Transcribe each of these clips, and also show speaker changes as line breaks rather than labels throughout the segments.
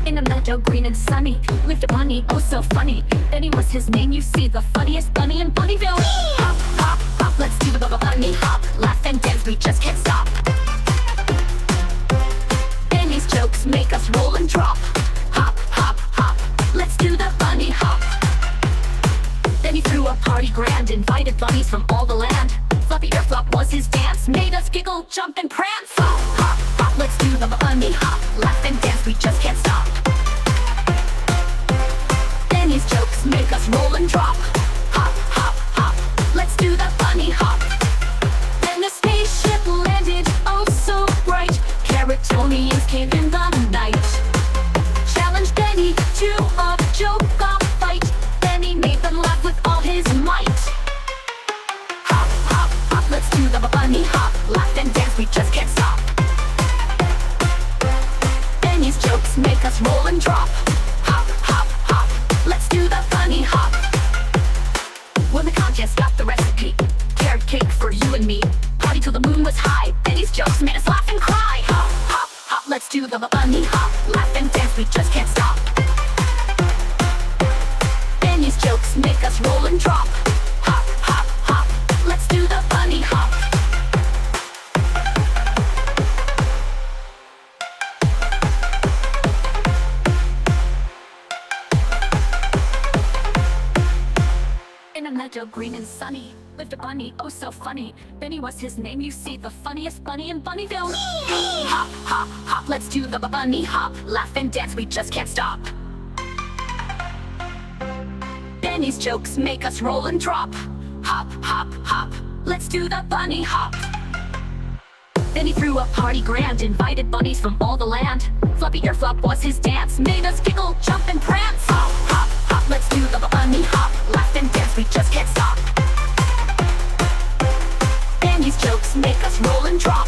In a meadow green and sunny lived a bunny, oh so funny. Benny was his name, you see, the funniest bunny in Bunnyville. Hop, hop, hop, let's do the bunny hop. Laugh and dance, we just can't stop. Benny's jokes make us roll and drop. Hop, hop, hop, let's do the bunny hop. Then he threw a party grand, invited bunnies from all the land. Floppy Ear Flop was his dance, made us giggle, jump and prance. Hop, hop, hop, let's do the bunny hop. Laugh and dance, we just can't stop. Benny's jokes make us roll and drop. Hop, hop, hop, let's do the bunny hop. Then the spaceship landed, oh so bright. Caratonians came in the night. Challenged Benny to a joke-off fight. Benny made them laugh with all his might. Hop, hop, hop, let's do the bunny hop. Laugh and dance, we just can't stop. Benny's jokes make us roll and drop. Hop, hop, hop, let's do the bunny hop. When the contest got the recipe, carrot cake for you and me. Party till the moon was high. Benny's jokes made us laugh and cry. Hop, hop, hop, let's do the bunny hop. Laugh and dance, we just can't stop. Benny's jokes make us roll and drop. Hop, hop, hop, let's do the bunny hop. In a meadow green and sunny lived a bunny, oh so funny. Benny was his name, you see, the funniest bunny in Bunnyville. Hop, hop, hop, let's do the bunny hop. Laugh and dance, we just can't stop. Benny's jokes make us roll and drop. Hop, hop, hop, let's do the bunny hop. Then he threw a party grand, invited bunnies from all the land. Floppy Ear Flop was his dance, made us giggle, jump and prance. Hop, hop, hop, let's do the bunny hop. Laugh and dance, we just can't stop. Benny's jokes make us roll and drop.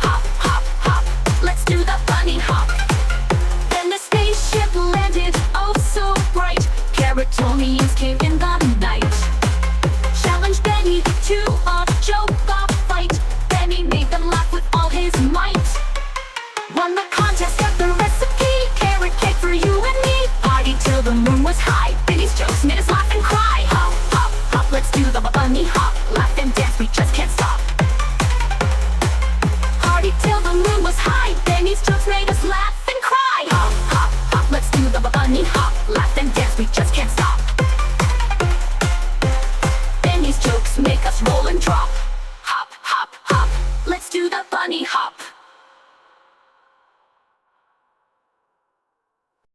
Hop, hop, hop, let's do the bunny hop. Then the spaceship landed, oh so bright. Caratonians came in the night. Challenged Benny to a joke-off fight. Benny made them laugh with all his might. Won the contest, got the recipe, carrot cake for you and me. Party till the moon was high. Benny's jokes made us laugh